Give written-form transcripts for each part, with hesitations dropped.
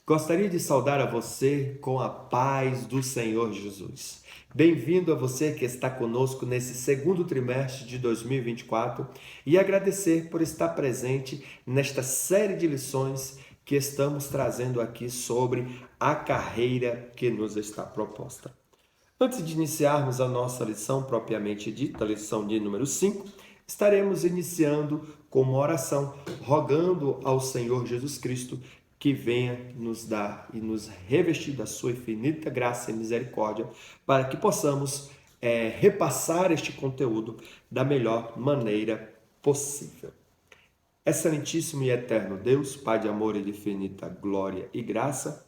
Gostaria de saudar a você com a paz do Senhor Jesus. Bem-vindo a você que está conosco nesse segundo trimestre de 2024 e agradecer por estar presente nesta série de lições que estamos trazendo aqui sobre a carreira que nos está proposta. Antes de iniciarmos a nossa lição propriamente dita, a lição de número 5, estaremos iniciando com uma oração, rogando ao Senhor Jesus Cristo que venha nos dar e nos revestir da sua infinita graça e misericórdia, para que possamos repassar este conteúdo da melhor maneira possível. Excelentíssimo e eterno Deus, Pai de amor e de infinita glória e graça,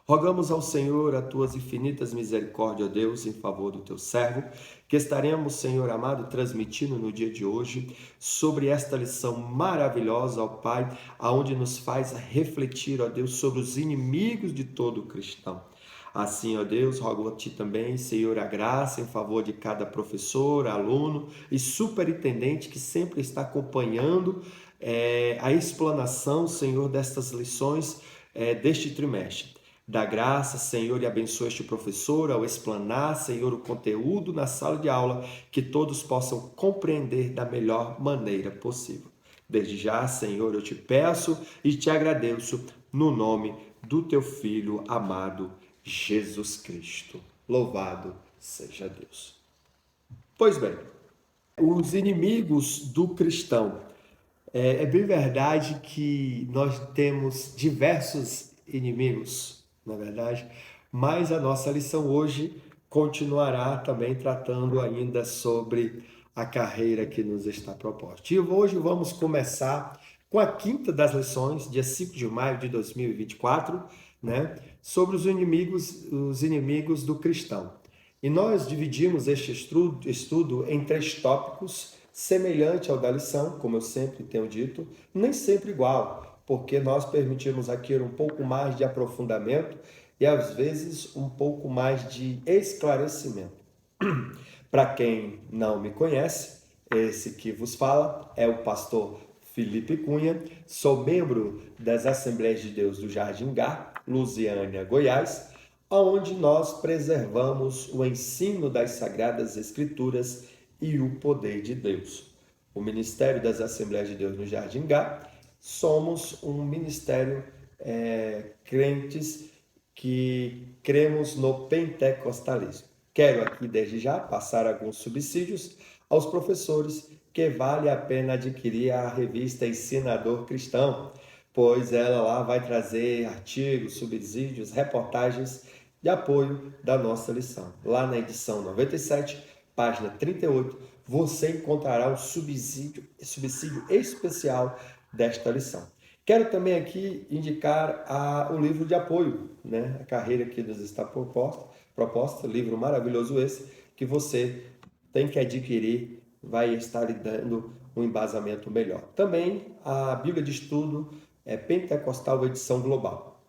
rogamos ao Senhor as tuas infinitas misericórdias, ó Deus, em favor do teu servo, que estaremos, Senhor amado, transmitindo no dia de hoje sobre esta lição maravilhosa, ó Pai, aonde nos faz refletir, ó Deus, sobre os inimigos de todo cristão. Assim, ó Deus, rogo a Ti também, Senhor, a graça em favor de cada professor, aluno e superintendente que sempre está acompanhando a explanação, Senhor, destas lições deste trimestre. Dá graça, Senhor, e abençoa este professor ao explanar, Senhor, o conteúdo na sala de aula, que todos possam compreender da melhor maneira possível. Desde já, Senhor, eu te peço e te agradeço no nome do teu Filho amado, Jesus Cristo. Louvado seja Deus. Pois bem, os inimigos do cristão. É bem verdade que nós temos diversos inimigos, na verdade, mas a nossa lição hoje continuará também tratando ainda sobre a carreira que nos está proposta. E hoje vamos começar com a quinta das lições, dia 5 de maio de 2024, né, sobre os inimigos do cristão. E nós dividimos este estudo em 3 tópicos, semelhante ao da lição, como eu sempre tenho dito, nem sempre igual, porque nós permitimos aqui um pouco mais de aprofundamento e às vezes um pouco mais de esclarecimento. Para quem não me conhece, esse que vos fala é o pastor Felipe Cunha, sou membro das Assembleias de Deus do Jardim Gá, Lusiânia, Goiás, onde nós preservamos o ensino das Sagradas Escrituras e o poder de Deus. O Ministério das Assembleias de Deus no Jardim Gá, somos um ministério crentes que cremos no pentecostalismo. Quero aqui, desde já, passar alguns subsídios aos professores que vale a pena adquirir a revista Ensinador Cristão, pois ela lá vai trazer artigos, subsídios, reportagens de apoio da nossa lição. Lá na edição 97, página 38, você encontrará um subsídio especial desta lição. Quero também aqui indicar o livro de apoio, né? A carreira que nos está proposta, livro maravilhoso esse, que você tem que adquirir, vai estar lhe dando um embasamento melhor. Também a Bíblia de Estudo Pentecostal Edição Global.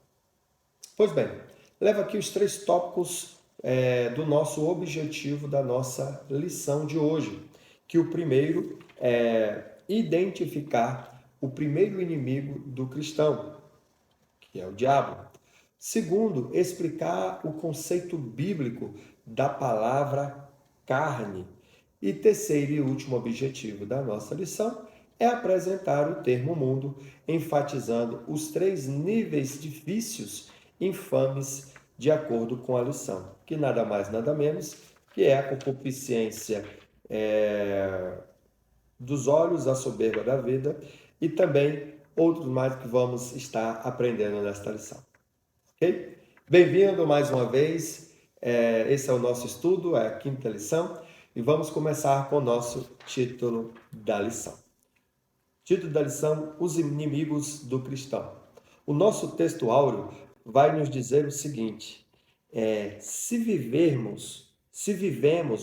Pois bem, levo aqui os 3 tópicos do nosso objetivo da nossa lição de hoje, que o primeiro é identificar o primeiro inimigo do cristão, que é o diabo. Segundo, explicar o conceito bíblico da palavra carne. E terceiro e último objetivo da nossa lição é apresentar o termo mundo, enfatizando os 3 níveis de vícios infames de acordo com a lição, que nada mais nada menos que é a concupiscência dos olhos, a soberba da vida e também outros mais que vamos estar aprendendo nesta lição. Ok? Bem-vindo mais uma vez. Esse é o nosso estudo, é a quinta lição, e vamos começar com o nosso título da lição. Título da lição: Os inimigos do cristão. O nosso texto áureo vai nos dizer o seguinte: se vivemos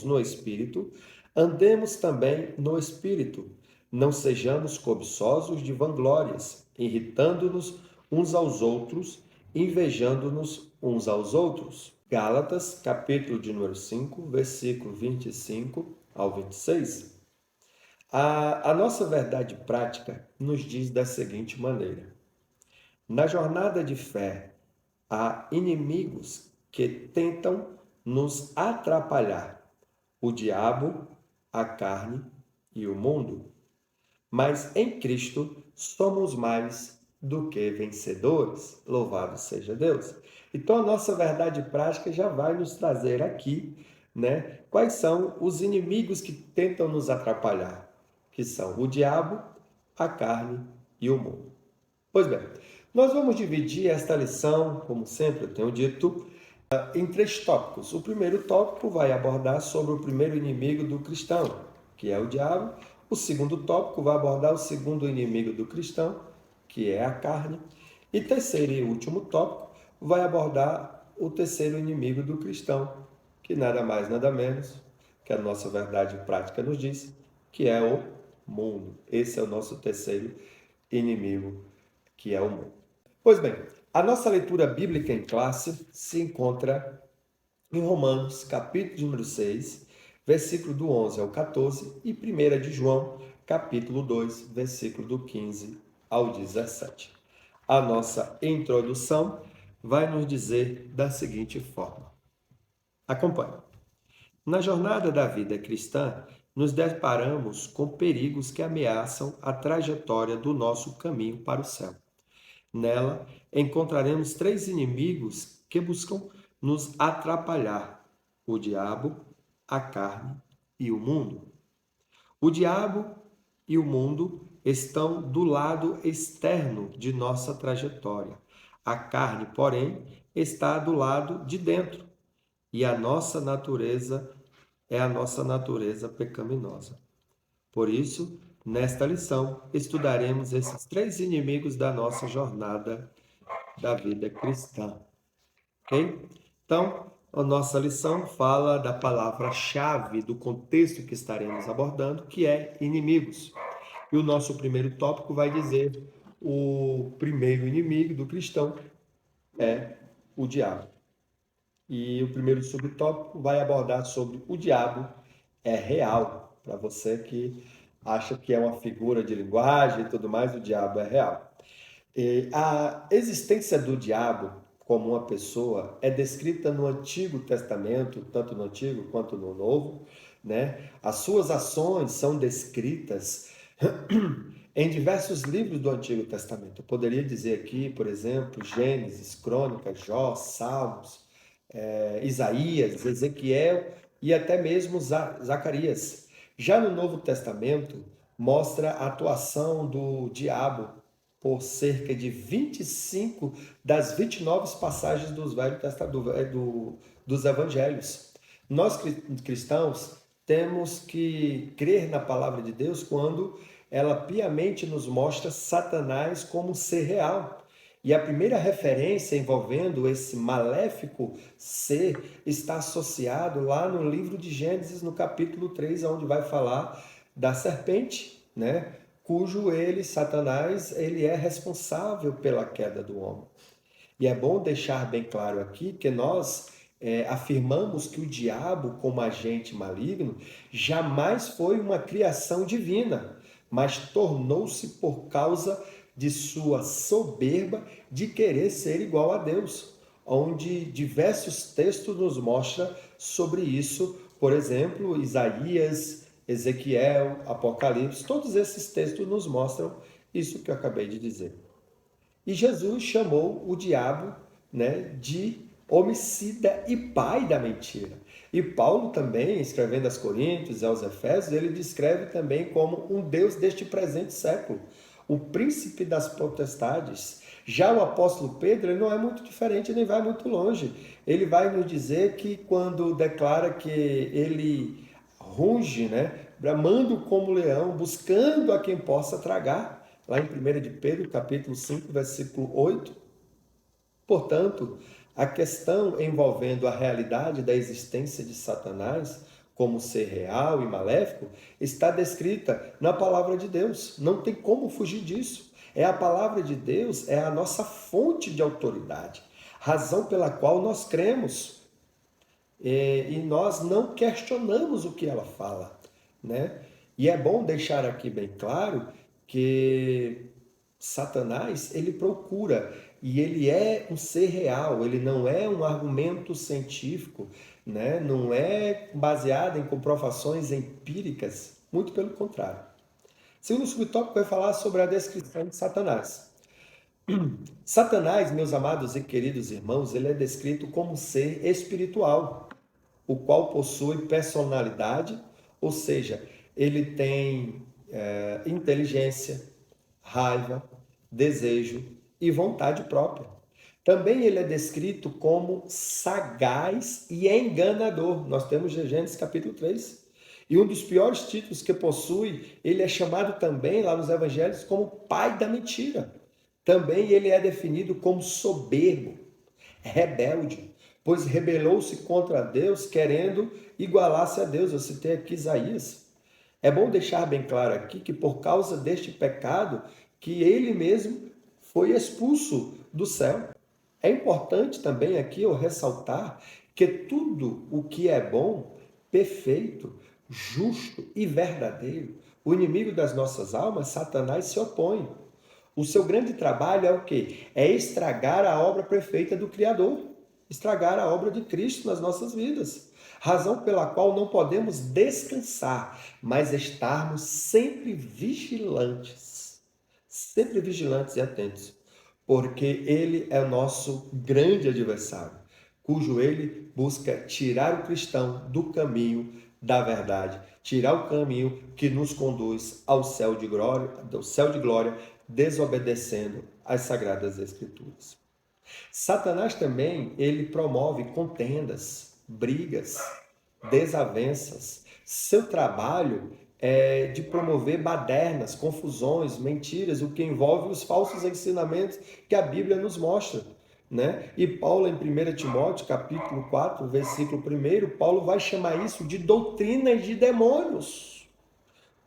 no Espírito, andemos também no Espírito. Não sejamos cobiçosos de vanglórias, irritando-nos uns aos outros, invejando-nos uns aos outros. Gálatas, capítulo de número 5, versículo 25 ao 26. A nossa verdade prática nos diz da seguinte maneira: Na jornada de fé, há inimigos que tentam nos atrapalhar: o diabo, a carne e o mundo. Mas em Cristo somos mais do que vencedores. Louvado seja Deus. Então a nossa verdade prática já vai nos trazer aqui, né? Quais são os inimigos que tentam nos atrapalhar? Que são o diabo, a carne e o mundo. Pois bem, nós vamos dividir esta lição, como sempre eu tenho dito, em três tópicos. O primeiro tópico vai abordar sobre o primeiro inimigo do cristão, que é o diabo. O segundo tópico vai abordar o segundo inimigo do cristão, que é a carne. E terceiro e último tópico vai abordar o terceiro inimigo do cristão, que nada mais, nada menos que a nossa verdade prática nos diz, que é o mundo. Esse é o nosso terceiro inimigo, que é o mundo. Pois bem, a nossa leitura bíblica em classe se encontra em Romanos, capítulo número 6, versículo do 11 ao 14, e 1 de João, capítulo 2, versículo do 15 ao 17. A nossa introdução vai nos dizer da seguinte forma. Acompanhe. Na jornada da vida cristã, nos deparamos com perigos que ameaçam a trajetória do nosso caminho para o céu. Nela, encontraremos três inimigos que buscam nos atrapalhar: o diabo, a carne e o mundo. O diabo e o mundo estão do lado externo de nossa trajetória. A carne, porém, está do lado de dentro, e a nossa natureza é a nossa natureza pecaminosa. Por isso, nesta lição, estudaremos esses três inimigos da nossa jornada da vida cristã. Ok? Então, a nossa lição fala da palavra-chave do contexto que estaremos abordando, que é inimigos. E o nosso primeiro tópico vai dizer o primeiro inimigo do cristão é o diabo. E o primeiro subtópico vai abordar sobre o diabo é real. Para você que acha que é uma figura de linguagem e tudo mais, o diabo é real. A existência do diabo como uma pessoa é descrita no Antigo Testamento, tanto no Antigo quanto no Novo, né? As suas ações são descritas em diversos livros do Antigo Testamento. Eu poderia dizer aqui, por exemplo, Gênesis, Crônicas, Jó, Salmos, Isaías, Ezequiel e até mesmo Zacarias. Já no Novo Testamento, mostra a atuação do diabo por cerca de 25 das 29 passagens dos dos evangelhos. Nós cristãos temos que crer na palavra de Deus quando ela piamente nos mostra Satanás como um ser real. E a primeira referência envolvendo esse maléfico ser está associado lá no livro de Gênesis, no capítulo 3, onde vai falar da serpente, né? Cujo ele, Satanás, ele é responsável pela queda do homem. E é bom deixar bem claro aqui que nós afirmamos que o diabo, como agente maligno, jamais foi uma criação divina, mas tornou-se por causa de sua soberba de querer ser igual a Deus, onde diversos textos nos mostram sobre isso. Por exemplo, Isaías, Ezequiel, Apocalipse, todos esses textos nos mostram isso que eu acabei de dizer. E Jesus chamou o diabo, né, de homicida e pai da mentira. E Paulo também, escrevendo aos Coríntios e aos Efésios, ele descreve também como um Deus deste presente século, o príncipe das potestades. Já o apóstolo Pedro, ele não é muito diferente, nem vai muito longe. Ele vai nos dizer que quando declara que ele runge, né, bramando como leão, buscando a quem possa tragar, lá em 1 de Pedro, capítulo 5, versículo 8. Portanto, a questão envolvendo a realidade da existência de Satanás como ser real e maléfico está descrita na palavra de Deus. Não tem como fugir disso. É a palavra de Deus, é a nossa fonte de autoridade, razão pela qual nós cremos. E nós não questionamos o que ela fala, né? E é bom deixar aqui bem claro que Satanás, ele procura, e ele é um ser real, ele não é um argumento científico, né? Não é baseado em comprovações empíricas, muito pelo contrário. Segundo subtópico vai falar sobre a descrição de Satanás. Satanás, meus amados e queridos irmãos, ele é descrito como um ser espiritual, o qual possui personalidade, ou seja, ele tem inteligência, raiva, desejo e vontade própria. Também ele é descrito como sagaz e enganador. Nós temos Gênesis capítulo 3. E um dos piores títulos que possui, ele é chamado também lá nos evangelhos como pai da mentira. Também ele é definido como soberbo, rebelde, pois rebelou-se contra Deus, querendo igualar-se a Deus. Eu citei aqui Isaías. É bom deixar bem claro aqui que por causa deste pecado, que ele mesmo foi expulso do céu. É importante também aqui eu ressaltar que tudo o que é bom, perfeito, justo e verdadeiro, o inimigo das nossas almas, Satanás, se opõe. O seu grande trabalho é o quê? É estragar a obra perfeita do Criador, estragar a obra de Cristo nas nossas vidas. Razão pela qual não podemos descansar, mas estarmos sempre vigilantes e atentos, porque ele é o nosso grande adversário, cujo ele busca tirar o cristão do caminho da verdade, tirar o caminho que nos conduz ao céu de glória, desobedecendo às sagradas escrituras. Satanás também, ele promove contendas, brigas, desavenças. Seu trabalho é de promover badernas, confusões, mentiras, o que envolve os falsos ensinamentos que a Bíblia nos mostra, né? E Paulo, em 1 Timóteo, capítulo 4, versículo 1, Paulo vai chamar isso de doutrinas de demônios.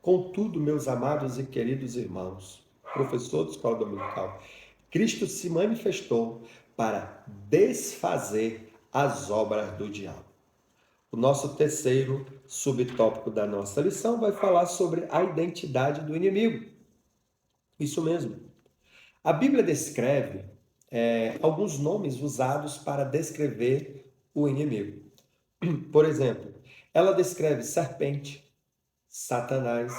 Contudo, meus amados e queridos irmãos, professor de escola dominical, Cristo se manifestou para desfazer as obras do diabo. O nosso terceiro subtópico da nossa lição vai falar sobre a identidade do inimigo. Isso mesmo. A Bíblia descreve alguns nomes usados para descrever o inimigo. Por exemplo, ela descreve serpente, Satanás,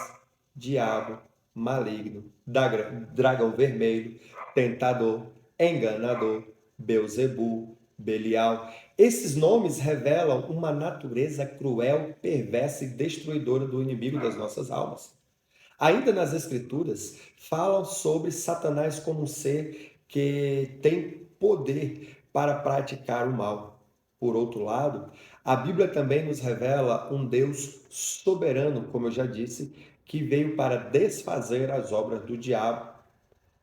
diabo, maligno, dragão vermelho, tentador, enganador, Beuzebu, Belial. Esses nomes revelam uma natureza cruel, perversa e destruidora do inimigo das nossas almas. Ainda nas Escrituras, falam sobre Satanás como um ser que tem poder para praticar o mal. Por outro lado, a Bíblia também nos revela um Deus soberano, como eu já disse, que veio para desfazer as obras do diabo.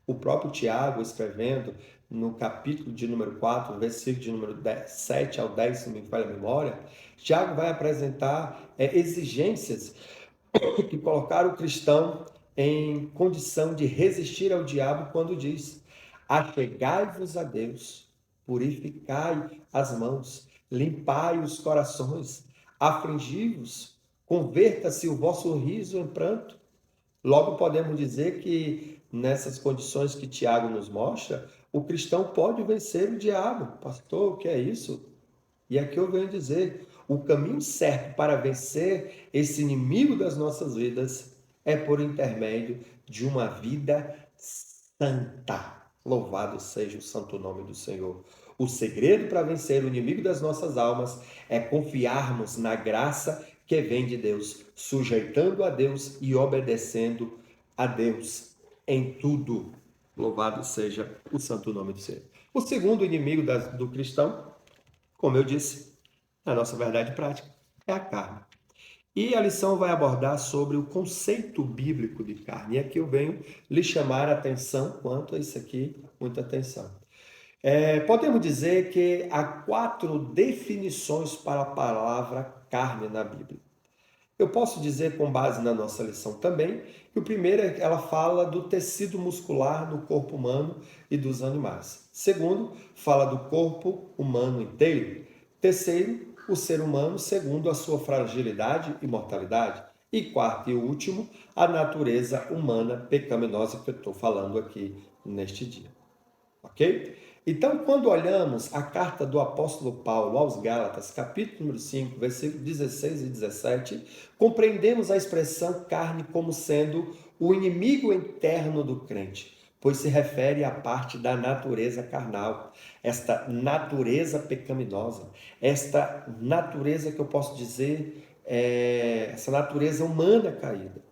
O próprio Tiago, escrevendo no capítulo de número 4, versículo de número 7 ao 10, se me falha a memória, Tiago vai apresentar exigências que colocaram o cristão em condição de resistir ao diabo quando diz: achegai-vos a Deus, purificai as mãos, limpai os corações, afligi-vos, converta-se o vosso riso em pranto. Logo podemos dizer que nessas condições que Tiago nos mostra, o cristão pode vencer o diabo. Pastor, o que é isso? E aqui eu venho dizer, o caminho certo para vencer esse inimigo das nossas vidas é por intermédio de uma vida santa. Louvado seja o santo nome do Senhor. O segredo para vencer o inimigo das nossas almas é confiarmos na graça que vem de Deus, sujeitando a Deus e obedecendo a Deus em tudo. Louvado seja o santo nome do Senhor. O segundo inimigo do cristão, como eu disse, na nossa verdade prática, é a carne. E a lição vai abordar sobre o conceito bíblico de carne. E aqui eu venho lhe chamar a atenção quanto a isso aqui, muita atenção. Podemos dizer que há 4 definições para a palavra carne na Bíblia. Eu posso dizer, com base na nossa lição também, que o primeiro, ela fala do tecido muscular no corpo humano e dos animais. Segundo, fala do corpo humano inteiro. Terceiro, o ser humano segundo a sua fragilidade e mortalidade. E quarto e último, a natureza humana pecaminosa que eu estou falando aqui neste dia. Ok? Então, quando olhamos a carta do apóstolo Paulo aos Gálatas, capítulo número 5, versículos 16 e 17, compreendemos a expressão carne como sendo o inimigo interno do crente, pois se refere à parte da natureza carnal, esta natureza pecaminosa, esta natureza que eu posso dizer, essa natureza humana caída.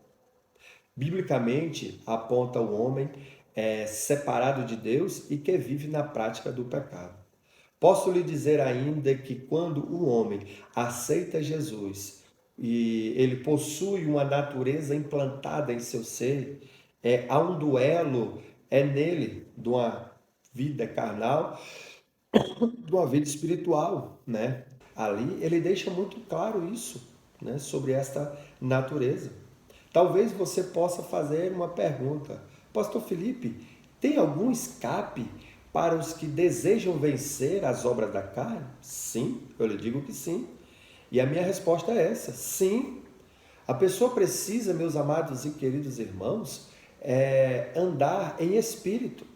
Biblicamente, aponta o homem separado de Deus e que vive na prática do pecado. Posso lhe dizer ainda que quando o homem aceita Jesus e ele possui uma natureza implantada em seu ser, há um duelo nele de uma vida carnal, de uma vida espiritual, né? Ali ele deixa muito claro isso, né, sobre esta natureza. Talvez você possa fazer uma pergunta: Pastor Felipe, tem algum escape para os que desejam vencer as obras da carne? Sim, eu lhe digo que sim. E a minha resposta é essa: sim. A pessoa precisa, meus amados e queridos irmãos, andar em espírito,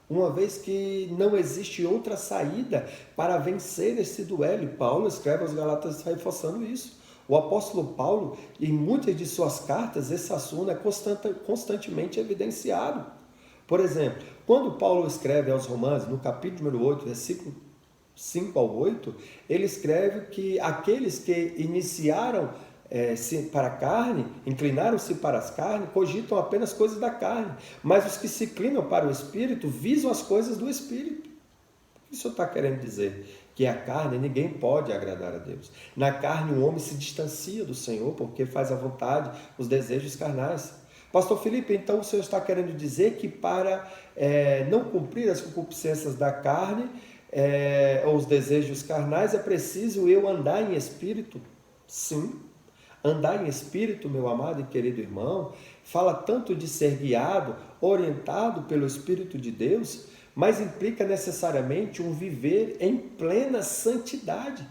uma vez que não existe outra saída para vencer esse duelo. E Paulo escreve aos Galatas reforçando isso. O apóstolo Paulo, em muitas de suas cartas, esse assunto é constantemente evidenciado. Por exemplo, quando Paulo escreve aos Romanos, no capítulo número 8, versículo 5 ao 8, ele escreve que aqueles que iniciaram para a carne, inclinaram-se para as carnes, cogitam apenas coisas da carne, mas os que se inclinam para o Espírito visam as coisas do Espírito. O que o Senhor está querendo dizer? Que a carne, ninguém pode agradar a Deus. Na carne o homem se distancia do Senhor porque faz a vontade, os desejos carnais. Pastor Felipe, então o Senhor está querendo dizer que para não cumprir as concupiscências da carne, ou os desejos carnais, é preciso eu andar em espírito? Sim. Andar em espírito, meu amado e querido irmão, fala tanto de ser guiado, orientado pelo Espírito de Deus, mas implica necessariamente um viver em plena santidade,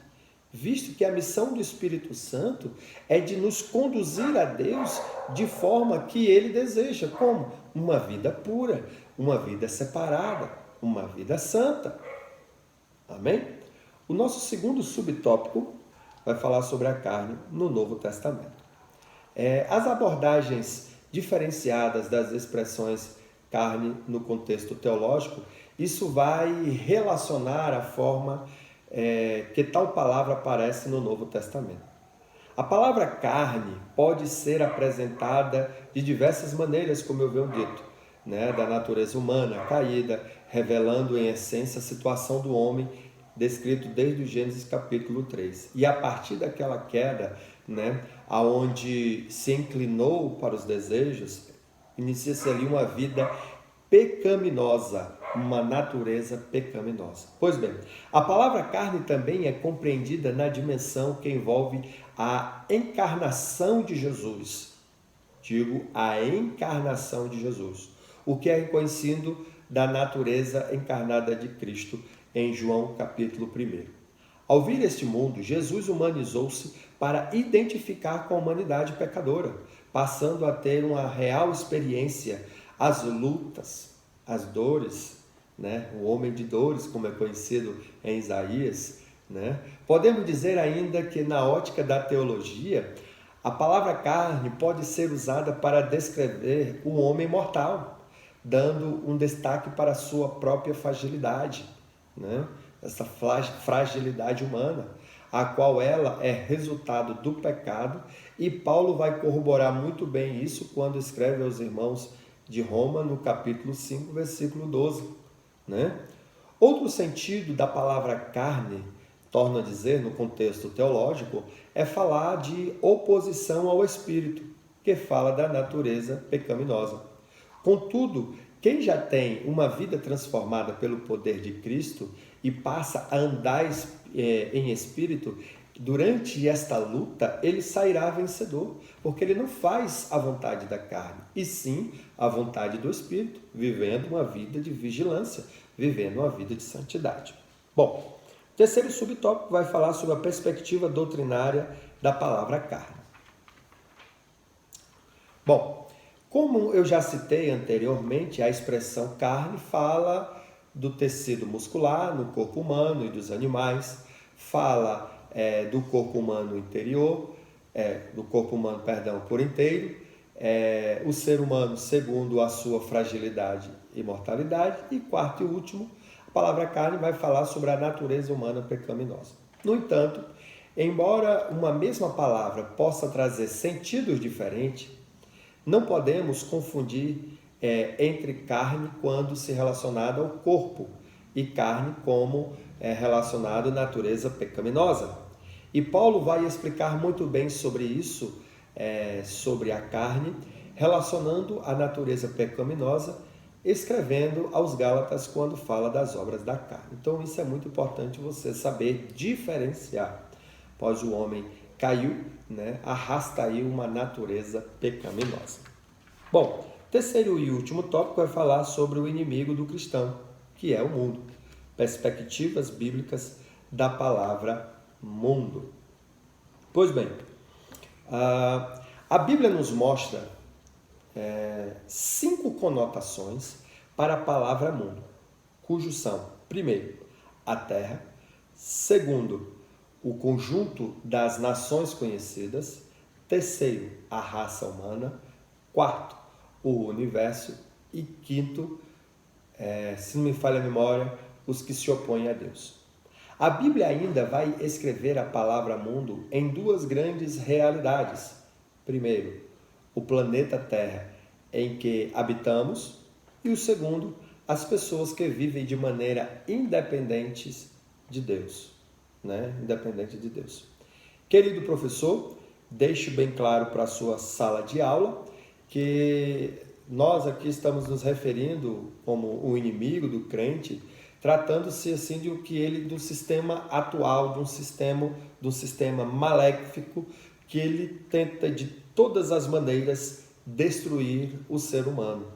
visto que a missão do Espírito Santo é de nos conduzir a Deus de forma que Ele deseja, como? Uma vida pura, uma vida separada, uma vida santa. Amém? O nosso segundo subtópico vai falar sobre a carne no Novo Testamento. As abordagens diferenciadas das expressões carne no contexto teológico, isso vai relacionar a forma que tal palavra aparece no Novo Testamento. A palavra carne pode ser apresentada de diversas maneiras, como eu venho dito, né? Da natureza humana caída, revelando em essência a situação do homem descrito desde o Gênesis capítulo 3. E a partir daquela queda, né, aonde se inclinou para os desejos, inicia-se ali uma vida pecaminosa, uma natureza pecaminosa. Pois bem, a palavra carne também é compreendida na dimensão que envolve a encarnação de Jesus. Digo, a encarnação de Jesus, o que é reconhecido da natureza encarnada de Cristo em João capítulo 1. Ao vir este mundo, Jesus humanizou-se para identificar com a humanidade pecadora, passando a ter uma real experiência, as lutas, as dores, né? O homem de dores, como é conhecido em Isaías, né? Podemos dizer ainda que na ótica da teologia, a palavra carne pode ser usada para descrever o homem mortal, dando um destaque para a sua própria fragilidade, né? Essa fragilidade humana, a qual ela é resultado do pecado, e Paulo vai corroborar muito bem isso quando escreve aos irmãos de Roma no capítulo 5, versículo 12, né? Outro sentido da palavra carne, torna a dizer no contexto teológico, é falar de oposição ao espírito, que fala da natureza pecaminosa. Contudo, quem já tem uma vida transformada pelo poder de Cristo e passa a andar em espírito, durante esta luta ele sairá vencedor, porque ele não faz a vontade da carne, e sim a vontade do Espírito, vivendo uma vida de vigilância, vivendo uma vida de santidade. Bom, o terceiro subtópico vai falar sobre a perspectiva doutrinária da palavra carne. Bom, como eu já citei anteriormente, a expressão carne fala do tecido muscular no corpo humano e dos animais, fala do corpo humano interior, do corpo humano, perdão, por inteiro, o ser humano segundo a sua fragilidade e mortalidade, e quarto e último, a palavra carne vai falar sobre a natureza humana pecaminosa. No entanto, embora uma mesma palavra possa trazer sentidos diferentes, não podemos confundir entre carne quando se relacionada ao corpo e carne como relacionado à natureza pecaminosa. E Paulo vai explicar muito bem sobre isso, sobre a carne, relacionando a natureza pecaminosa, escrevendo aos Gálatas quando fala das obras da carne. Então isso é muito importante você saber diferenciar. Pois o homem caiu, arrasta aí uma natureza pecaminosa. Bom, terceiro e último tópico é falar sobre o inimigo do cristão, que é o mundo. Perspectivas bíblicas da palavra mundo. Pois bem, a Bíblia nos mostra 5 conotações para a palavra mundo, cujos são, primeiro, a terra, segundo, o conjunto das nações conhecidas, terceiro, a raça humana, quarto, o universo e quinto, se não me falha a memória, os que se opõem a Deus. A Bíblia ainda vai escrever a palavra mundo em 2 grandes realidades. Primeiro, o planeta Terra em que habitamos, e o segundo, as pessoas que vivem de maneira independente de Deus. Independente de Deus. Querido professor, deixe bem claro para a sua sala de aula que nós aqui estamos nos referindo como o inimigo do crente, tratando-se assim do sistema atual, de um sistema maléfico que ele tenta de todas as maneiras destruir o ser humano,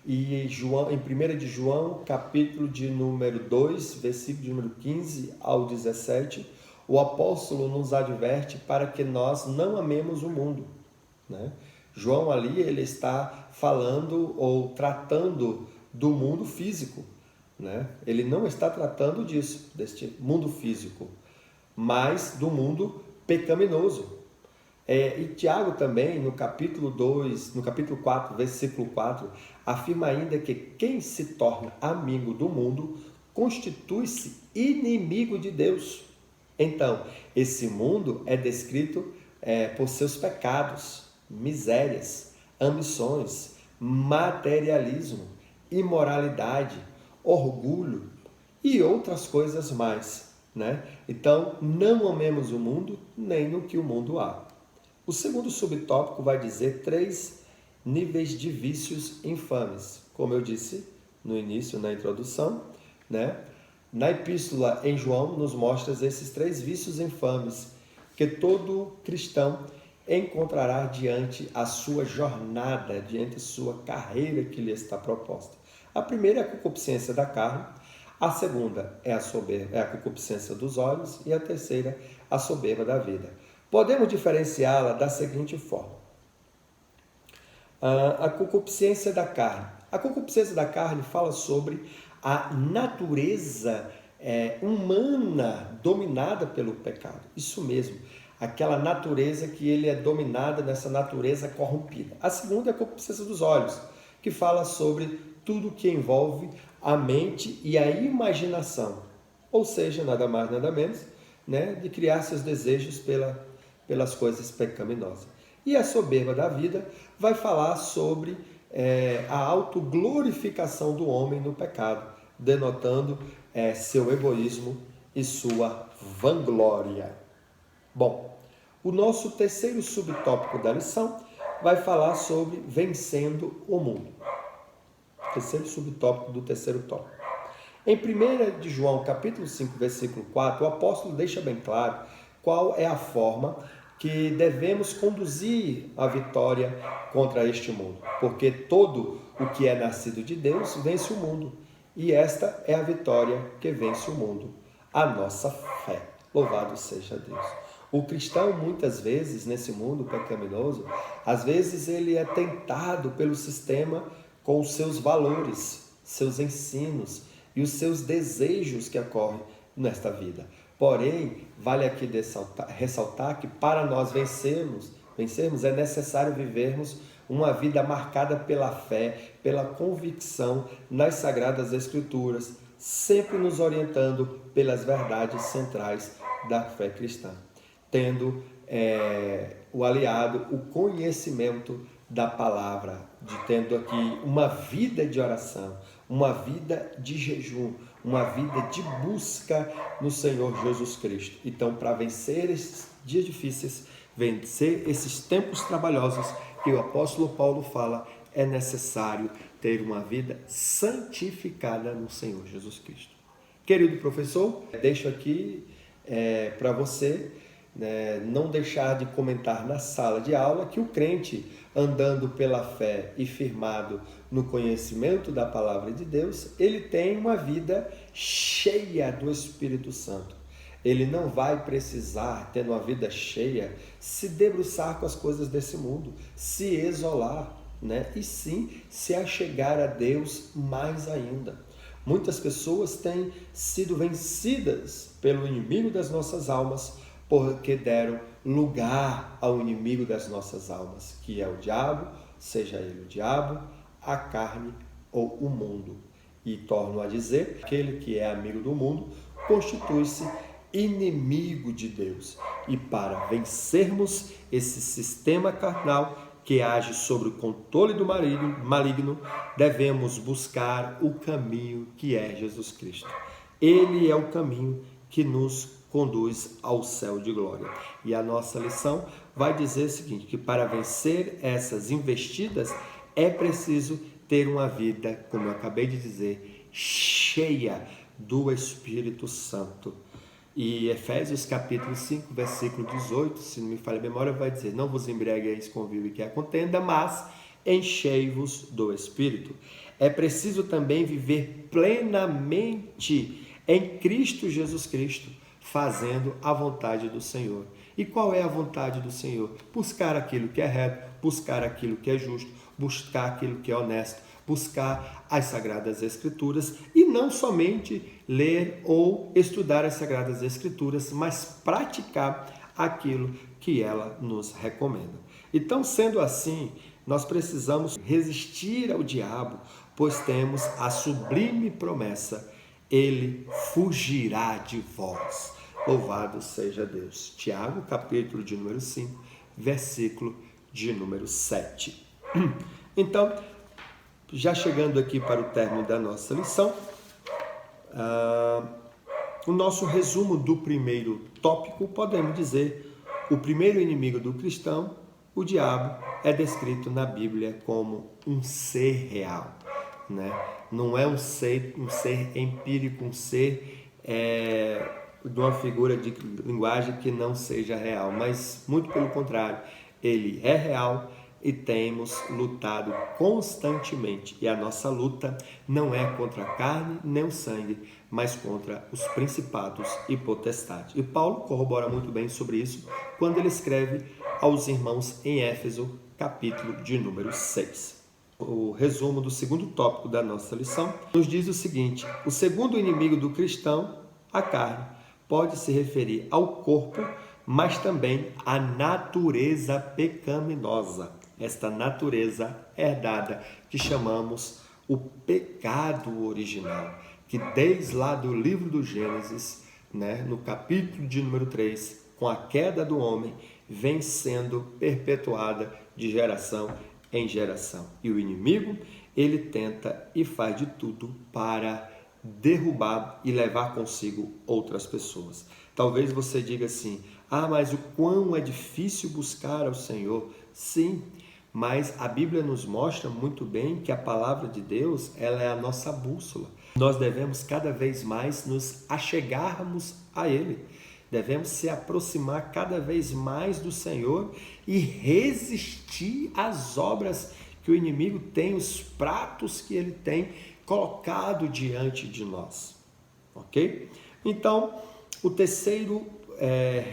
E em 1 de João, capítulo de número 2, versículo de número 15 ao 17, o apóstolo nos adverte para que nós não amemos o mundo, João ali ele está falando ou tratando do mundo físico, Ele não está tratando disso, deste mundo físico, mas do mundo pecaminoso. E Tiago também, no capítulo 2, no capítulo 4, versículo 4, afirma ainda que quem se torna amigo do mundo constitui-se inimigo de Deus. Então, esse mundo é descrito por seus pecados, misérias, ambições, materialismo, imoralidade, orgulho e outras coisas mais, Então, não amemos o mundo nem no que o mundo há. O segundo subtópico vai dizer 3 níveis de vícios infames. Como eu disse no início, na introdução, Na epístola em João nos mostra esses 3 vícios infames que todo cristão encontrará diante a sua jornada, diante a sua carreira que lhe está proposta. A primeira é a concupiscência da carne, a segunda é a concupiscência dos olhos e a terceira, a soberba da vida. Podemos diferenciá-la da seguinte forma. A concupiscência da carne. A concupiscência da carne fala sobre a natureza humana dominada pelo pecado. Isso mesmo, aquela natureza que ele é dominada nessa natureza corrompida. A segunda é a concupiscência dos olhos, que fala sobre tudo que envolve a mente e a imaginação. Ou seja, nada mais, nada menos, de criar seus desejos pelas coisas pecaminosas. E a soberba da vida vai falar sobre a autoglorificação do homem no pecado, denotando seu egoísmo e sua vanglória. Bom, o nosso terceiro subtópico da lição vai falar sobre vencendo o mundo. Terceiro subtópico do terceiro tópico. Em 1 de João, capítulo 5, versículo 4, o apóstolo deixa bem claro qual é a forma que devemos conduzir a vitória contra este mundo. Porque todo o que é nascido de Deus vence o mundo. E esta é a vitória que vence o mundo, a nossa fé. Louvado seja Deus. O cristão, muitas vezes, nesse mundo pecaminoso, às vezes ele é tentado pelo sistema com os seus valores, seus ensinos e os seus desejos que ocorrem nesta vida. Porém, vale aqui ressaltar que para nós vencermos é necessário vivermos uma vida marcada pela fé, pela convicção nas Sagradas Escrituras, sempre nos orientando pelas verdades centrais da fé cristã, tendo o aliado, o conhecimento da palavra, tendo aqui uma vida de oração, uma vida de jejum, uma vida de busca no Senhor Jesus Cristo. Então, para vencer esses dias difíceis, vencer esses tempos trabalhosos que o apóstolo Paulo fala, é necessário ter uma vida santificada no Senhor Jesus Cristo. Querido professor, deixo aqui para você não deixar de comentar na sala de aula que o crente, andando pela fé e firmado no conhecimento da palavra de Deus, ele tem uma vida cheia do Espírito Santo. Ele não vai precisar, tendo uma vida cheia, se debruçar com as coisas desse mundo, se isolar, e sim se achegar a Deus mais ainda. Muitas pessoas têm sido vencidas pelo inimigo das nossas almas, porque deram lugar ao inimigo das nossas almas, que é o diabo, seja ele o diabo, a carne ou o mundo. E torno a dizer, aquele que é amigo do mundo constitui-se inimigo de Deus. E para vencermos esse sistema carnal que age sobre o controle do maligno, devemos buscar o caminho que é Jesus Cristo. Ele é o caminho que nos conduz ao céu de glória. E a nossa lição vai dizer o seguinte, que para vencer essas investidas é preciso ter uma vida, como eu acabei de dizer, cheia do Espírito Santo. E Efésios capítulo 5, versículo 18, se não me falha a memória, vai dizer: não vos embriagueis com vinho que a contenda, mas enchei-vos do Espírito. É preciso também viver plenamente em Cristo Jesus Cristo, fazendo a vontade do Senhor. E qual é a vontade do Senhor? Buscar aquilo que é reto, buscar aquilo que é justo, buscar aquilo que é honesto, buscar as Sagradas Escrituras e não somente ler ou estudar as Sagradas Escrituras, mas praticar aquilo que ela nos recomenda. Então, sendo assim, nós precisamos resistir ao diabo, pois temos a sublime promessa: ele fugirá de vós. Louvado seja Deus. Tiago, capítulo de número 5, versículo de número 7. Então, já chegando aqui para o término da nossa lição, o nosso resumo do primeiro tópico, podemos dizer, o primeiro inimigo do cristão, o diabo, é descrito na Bíblia como um ser real, Não é um ser empírico, um ser de uma figura de linguagem que não seja real, mas muito pelo contrário, ele é real e temos lutado constantemente. E a nossa luta não é contra a carne nem o sangue, mas contra os principados e potestades. E Paulo corrobora muito bem sobre isso quando ele escreve aos irmãos em Éfeso, capítulo de número 6. O resumo do segundo tópico da nossa lição nos diz o seguinte: o segundo inimigo do cristão, a carne, pode se referir ao corpo, mas também à natureza pecaminosa. Esta natureza herdada que chamamos o pecado original, que desde lá do livro do Gênesis, no capítulo de número 3, com a queda do homem, vem sendo perpetuada de geração em geração. E o inimigo, ele tenta e faz de tudo para derrubar e levar consigo outras pessoas. Talvez você diga assim: mas o quão é difícil buscar ao Senhor. Sim, mas a Bíblia nos mostra muito bem que a palavra de Deus, ela é a nossa bússola. Nós devemos cada vez mais nos achegarmos a Ele. Devemos se aproximar cada vez mais do Senhor e resistir às obras que o inimigo tem, os pratos que ele tem colocado diante de nós. Ok? Então, o terceiro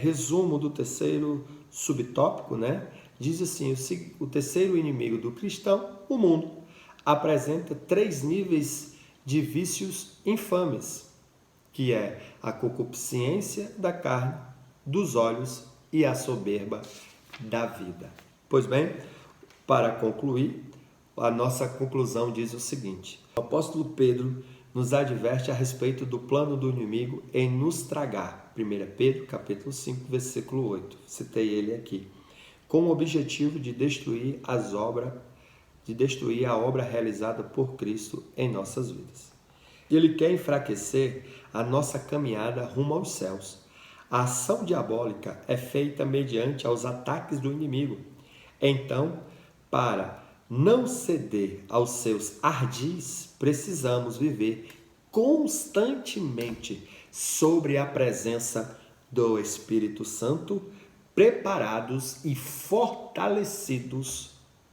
resumo do terceiro subtópico, né? Diz assim: o terceiro inimigo do cristão, o mundo, apresenta 3 níveis de vícios infames, que é a concupiscência da carne, dos olhos e a soberba da vida. Pois bem, para concluir, a nossa conclusão diz o seguinte: o apóstolo Pedro nos adverte a respeito do plano do inimigo em nos tragar. 1 Pedro, capítulo 5, versículo 8. Citei ele aqui. Com o objetivo de destruir a obra realizada por Cristo em nossas vidas. Ele quer enfraquecer a nossa caminhada rumo aos céus. A ação diabólica é feita mediante aos ataques do inimigo. Então, para não ceder aos seus ardis, precisamos viver constantemente sobre a presença do Espírito Santo, preparados e fortalecidos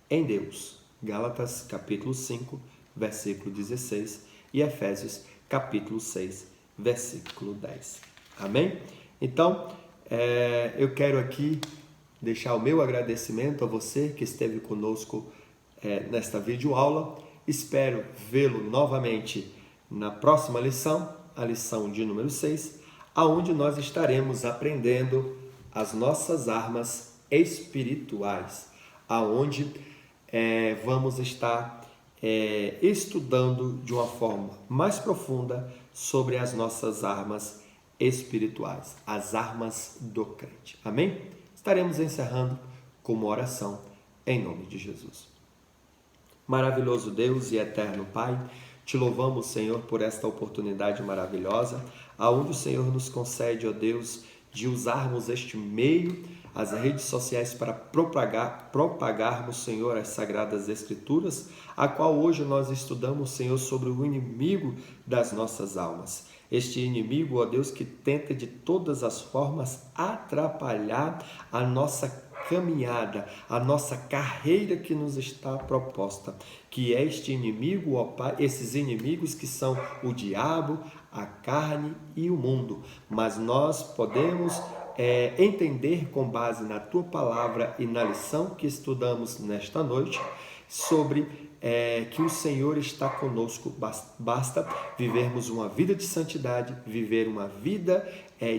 em Deus. Gálatas capítulo 5, versículo 16 e Efésios capítulo 6, versículo 10. Amém? Então, eu quero aqui deixar o meu agradecimento a você que esteve conosco nesta videoaula. Espero vê-lo novamente na próxima lição, a lição de número 6, aonde nós estaremos aprendendo as nossas armas espirituais, aonde vamos estar estudando de uma forma mais profunda sobre as nossas armas espirituais, as armas do crente. Amém? Estaremos encerrando com uma oração em nome de Jesus. Maravilhoso Deus e eterno Pai, te louvamos, Senhor, por esta oportunidade maravilhosa, aonde o Senhor nos concede, ó Deus, de usarmos este meio, as redes sociais, para propagarmos, Senhor, as Sagradas Escrituras, a qual hoje nós estudamos, Senhor, sobre o inimigo das nossas almas. Este inimigo, ó Deus, que tenta de todas as formas atrapalhar a nossa caminhada, a nossa carreira que nos está proposta, que é este inimigo, ó Pai, esses inimigos que são o diabo, a carne e o mundo. Mas nós podemos entender, com base na Tua Palavra e na lição que estudamos nesta noite, sobre que o Senhor está conosco. Basta vivermos uma vida de santidade, viver uma vida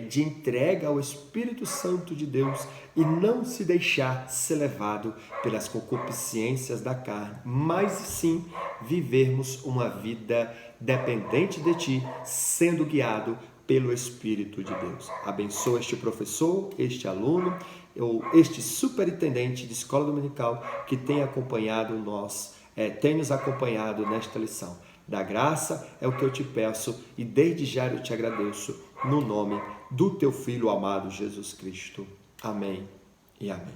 de entrega ao Espírito Santo de Deus e não se deixar ser levado pelas concupiscências da carne, mas sim vivermos uma vida dependente de Ti, sendo guiado pelo Espírito de Deus. Abençoa este professor, este aluno, ou este superintendente de escola dominical que tem acompanhado tem nos acompanhado nesta lição. Da graça é o que eu te peço e desde já eu te agradeço, no nome do teu Filho amado Jesus Cristo. Amém e amém.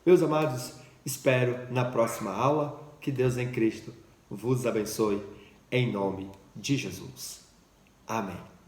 Meus amados, espero na próxima aula. Que Deus em Cristo vos abençoe, em nome de Jesus. Amém.